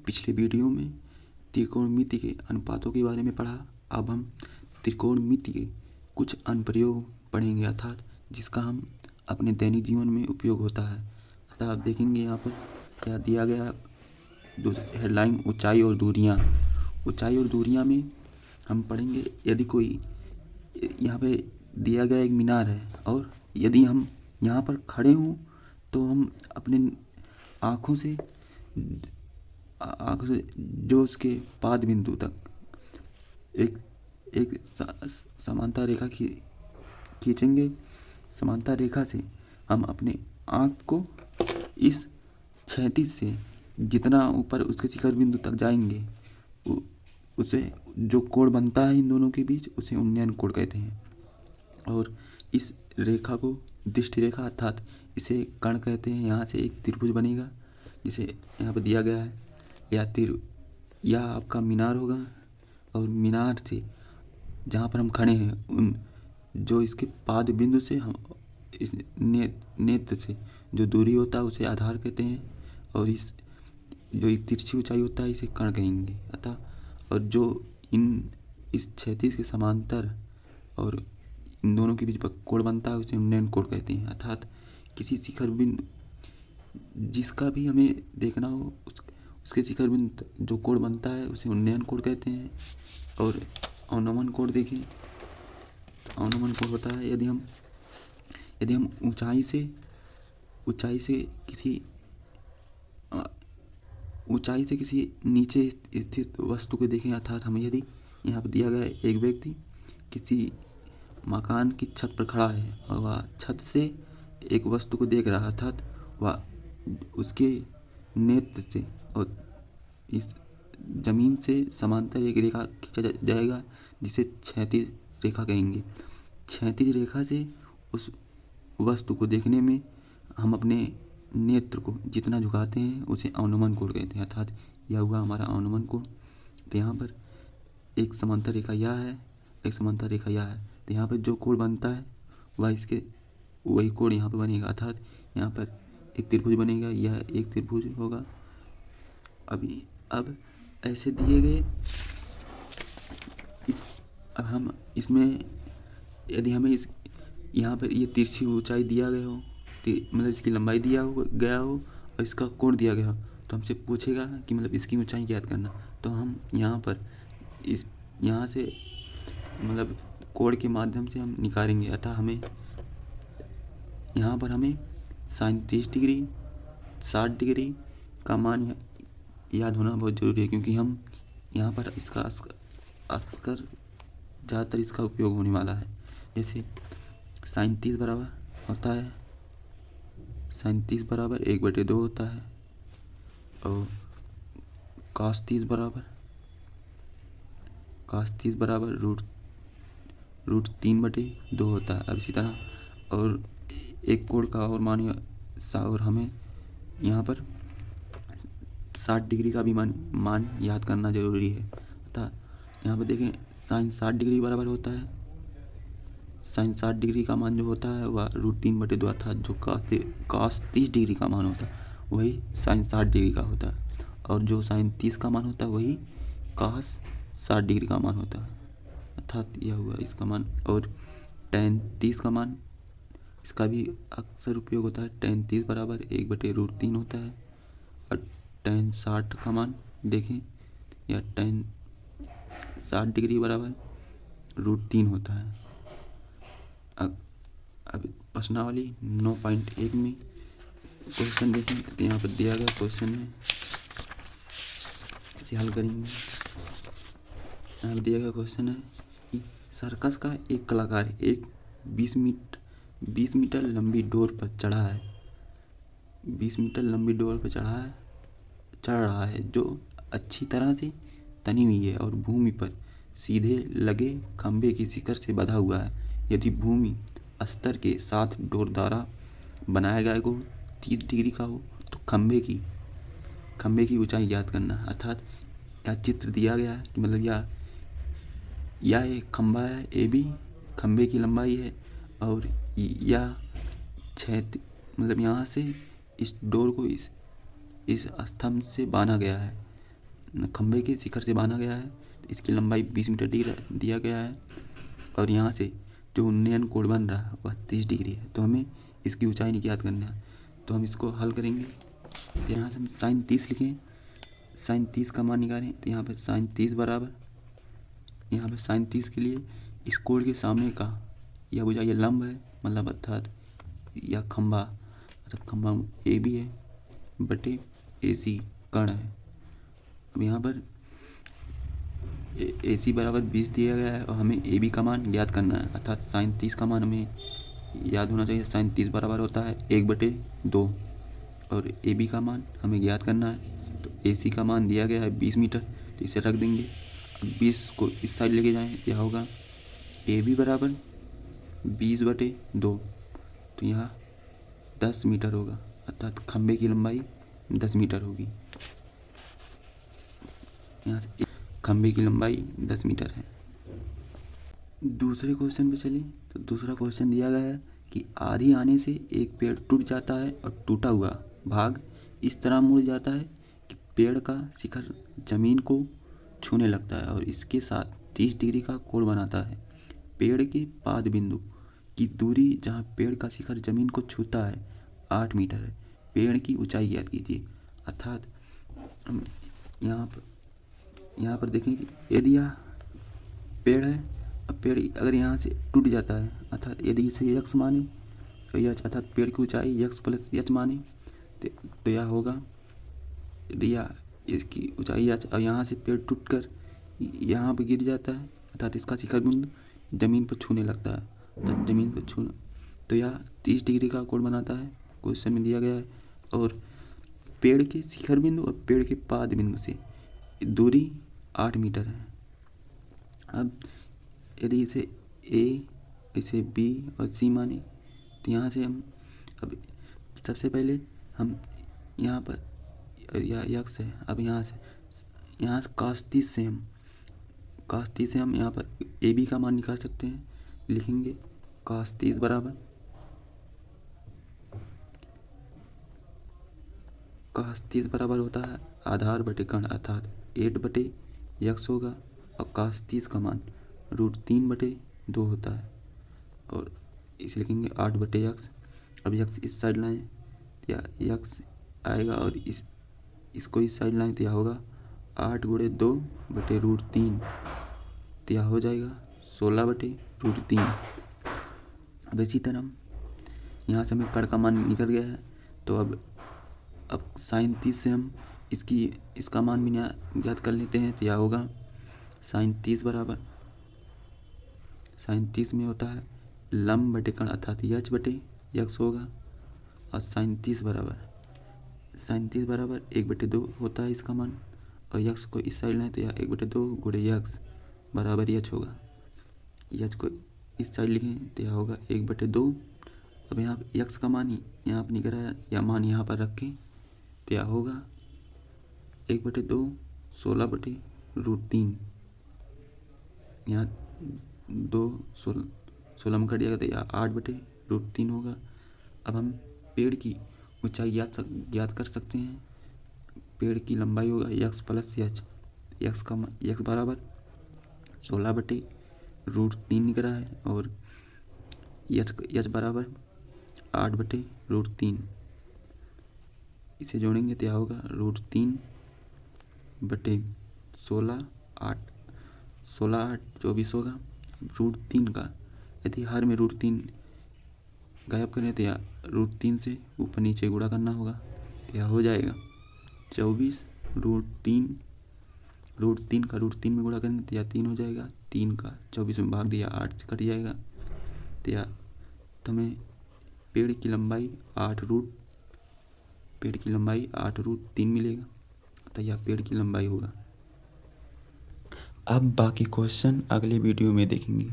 पिछले वीडियो में त्रिकोणमिति के अनुपातों के बारे में पढ़ा। अब हम त्रिकोणमिति के कुछ अनुप्रयोग पढ़ेंगे, अर्थात जिसका हम अपने दैनिक जीवन में उपयोग होता है। अतः आप देखेंगे यहाँ पर क्या दिया गया हेडलाइन, ऊंचाई और दूरियाँ। ऊंचाई और दूरियाँ में हम पढ़ेंगे, यदि कोई यहाँ पे दिया गया एक मीनार है और यदि हम यहाँ पर खड़े हों तो हम अपने आँखों से जो उसके पाद बिंदु तक एक समांतर रेखा खींचेंगे। समांतर रेखा से हम अपने आँख को इस क्षैतिज से जितना ऊपर उसके शिखर बिंदु तक जाएंगे उसे जो कोण बनता है इन दोनों के बीच उसे उन्नयन कोण कहते हैं। और इस रेखा को दृष्टि रेखा अर्थात इसे कर्ण कहते हैं। यहाँ से एक त्रिभुज बनेगा जिसे यहाँ पर दिया गया है, या आपका मीनार होगा और मीनार से जहाँ पर हम खड़े हैं उन जो इसके पाद बिंदु से हम इस नेत्र से जो दूरी होता है उसे आधार कहते हैं और इस जो एक तिरछी ऊंचाई होता है इसे कर्ण कहेंगे। अतः और जो इस क्षैतिज के समांतर और इन दोनों के बीच कोण बनता है उसे उन्नयन कोण कहते हैं। अर्थात किसी शिखर बिंदु जिसका भी हमें देखना हो उसके शिखर बिंदु जो कोण बनता है उसे उन्नयन कोण कहते हैं। और अवनमन कोण देखें तो अवनमन कोण होता है यदि हम ऊंचाई से किसी नीचे स्थित वस्तु को देखें, अर्थात हमें यदि यहाँ पर दिया गया एक व्यक्ति किसी मकान की छत पर खड़ा है और वह छत से एक वस्तु को देख रहा है, अर्थात वह उसके नेत्र से और इस जमीन से समांतर एक रेखा खींचा जाएगा जिसे क्षैतिज रेखा कहेंगे। क्षैतिज रेखा से उस वस्तु को देखने में हम अपने नेत्र को जितना झुकाते हैं उसे अवनमन कोण कहते हैं। अर्थात यह हुआ हमारा अवनमन कोण। तो यहाँ पर एक समांतर रेखा यह है, एक समांतर रेखा यह है, तो यहाँ पर जो कोण बनता है वह इसके वही कोण यहाँ पर बनेगा। अर्थात यहाँ पर एक त्रिभुज बनेगा, यह एक त्रिभुज होगा। अब ऐसे दिए गए अब हम इसमें यदि हमें यहाँ पर ये तिरछी ऊंचाई दिया गया हो, मतलब इसकी लंबाई दिया गया हो और इसका कोण दिया गया हो, तो हमसे पूछेगा कि मतलब इसकी ऊंचाई ज्ञात करना। तो हम यहाँ पर यहाँ से मतलब कोण के माध्यम से हम निकालेंगे। अतः हमें यहाँ पर हमें sin 30 डिग्री 60 डिग्री का मान याद होना बहुत ज़रूरी है, क्योंकि हम यहाँ पर इसका अक्सर ज़्यादातर इसका उपयोग होने वाला है। जैसे sin 30 बराबर होता है sin 30 बराबर 1/2 होता है और cos 30 बराबर रूट 3/2 होता है। अब इसी तरह और एक कोण का और मान और हमें यहाँ पर 60 डिग्री का भी मान याद करना जरूरी है। अतः यहाँ पर देखें sin 60 डिग्री बराबर होता है, sin 60 डिग्री का मान जो होता है वह रूट 3/2 अर्थात जो cos 30 डिग्री का मान होता है वही sin 60 डिग्री का होता है, और जो sin 30 का मान होता है वही cos 60 डिग्री का मान होता है। अर्थात यह हुआ इसका मान। और tan 30 का मान इसका भी अक्सर उपयोग होता है। tan 30 बराबर 1/√3 होता है और tan 60 का मान देखें या tan 60 डिग्री बराबर √3 होता है। अब प्रश्नावली 9.1 में क्वेश्चन देखें तो यहाँ पर दिया गया क्वेश्चन में इसे हल करेंगे। यहाँ पर दिया गया क्वेश्चन है कि सर्कस का एक कलाकार एक 20 मीटर लंबी डोर पर चढ़ा है, 20 मीटर लंबी डोर पर चढ़ रहा है जो अच्छी तरह से तनी हुई है और भूमि पर सीधे लगे खंभे के शिखर से बंधा हुआ है। यदि भूमि स्तर के साथ डोर द्वारा बनाया गया कोण 30 डिग्री का हो तो खंभे की ऊंचाई ज्ञात करना। अर्थात यह चित्र दिया गया है कि मतलब यह एक खंभा है AB, खंभे की लंबाई है और यह मतलब यहाँ से इस डोर को इस स्तंभ से बांधा गया है। खंभे के शिखर से बांधा गया है। तो इसकी लंबाई 20 मीटर दिया गया है और यहाँ से जो उन्नयन कोण बन रहा है वह 30 डिग्री है। तो हमें इसकी ऊंचाई ज्ञात करना है। तो हम इसको हल करेंगे। यहाँ से हम साइन 30 लिखें, साइन 30 का मान निकालें। तो यहाँ पर साइन 30 बराबर, यहाँ पर साइन 30 के लिए इस कोण के सामने का यह भुजा ये लंब है, मतलब अर्थात यह खंभा ए बी है बटे ए सी कर्ण है। अब यहाँ पर ए सी बराबर 20 दिया गया है और हमें ए बी का मान ज्ञात करना है, अर्थात साइन 30 का मान हमें याद होना चाहिए। साइन 30 बराबर होता है 1/2 और ए बी का मान हमें ज्ञात करना है। तो ए सी का मान दिया गया है 20 मीटर, तो इसे रख देंगे। अब 20 को इस साइड लेके जाएँ, यह होगा ए बी बराबर 20/2, तो यहाँ 10 मीटर होगा, अर्थात खंभे की लंबाई 10 मीटर होगी। यहाँ से खंभे की लंबाई 10 मीटर है। दूसरे क्वेश्चन पे चलिए। तो दूसरा क्वेश्चन दिया गया है कि आंधी आने से एक पेड़ टूट जाता है और टूटा हुआ भाग इस तरह मुड़ जाता है कि पेड़ का शिखर जमीन को छूने लगता है और इसके साथ 30 डिग्री का कोण बनाता है। पेड़ के पाद बिंदु की दूरी जहाँ पेड़ का शिखर जमीन को छूता है 8 मीटर है। पेड़ की ऊंचाई ज्ञात कीजिए। अर्थात हम यहाँ पर देखें कि यदि यह पेड़ है, अब पेड़ अगर यहाँ से टूट जाता है, अर्थात यदि इसे यक्ष माने तो यह अर्थात पेड़ की ऊंचाई यक्ष प्लस यच माने तो यह होगा, यदि यह इसकी ऊंचाई यच और यहाँ से पेड़ टूट कर यहाँ पर गिर जाता है, अर्थात इसका शिखर बिंदु जमीन पर छूने लगता है, अर्थात जमीन पर छूना, तो यह 30 डिग्री का कोण बनाता है, क्वेश्चन में दिया गया है। और पेड़ के शिखर बिंदु और पेड़ के पाद बिंदु से दूरी 8 मीटर है। अब यदि इसे ए, इसे बी और सी माने तो यहाँ से हम अब सबसे पहले हम यहाँ पर यह यक्ष है। अब यहाँ से cos 30 से हम यहाँ पर ए बी का मान निकाल सकते हैं। लिखेंगे cos 30 बराबर होता है आधार बटे कर्ण, अर्थात 8/x होगा और cos 30 का मान √3/2 होता है और इसे लिखेंगे 8/x। अब x इस साइड लाएं तो यह x आएगा और इसको इस साइड लाएं तो यह होगा 8 × 2/√3, तो यह हो जाएगा 16/√3। अब इसी तरह यहाँ से हमें कर्ण का मान निकल गया है। तो अब साइन 30 से हम इसका मान भी ज्ञात कर लेते हैं। तो यह होगा साइन 30 बराबर, साइन 30 में होता है लंब बटे कर्ण, अर्थात यक्ष होगा और साइन 30 बराबर 1/2 होता है इसका मान और यक्ष को इस साइड लें तो यह 1/2 × यक्ष बराबर यच होगा। यच को इस साइड लिखें तो यह होगा 1/2। अब यहाँ पर यक्ष का मान ही यहाँ पर निकल रहा है, यह मान यहाँ पर रखें तो यह होगा 1/2 16/√3। यहाँ 2 16 में कट जाएगा तो यह 8/√3 होगा। अब हम पेड़ की ऊंचाई ज्ञात कर सकते हैं। पेड़ की लंबाई होगा यक्स प्लस यच, यक्स बराबर 16/√3 निकल रहा है और यच बराबर 8/√3। इसे जोड़ेंगे तो यह होगा √3/16, 8 24 होगा। √3 का यदि हर में √3 गायब करें तो यह √3 से ऊपर नीचे गुणा करना होगा तो यह हो जाएगा 24 √3 का √3 में गुणा करेंगे तो यह 3 हो जाएगा। 3 का 24 में भाग दिया 8 से कट जाएगा तो यह हमें पेड़ की लंबाई 8√3 मिलेगा, तो यह पेड़ की लंबाई होगा। अब बाकी क्वेश्चन अगले वीडियो में देखेंगे।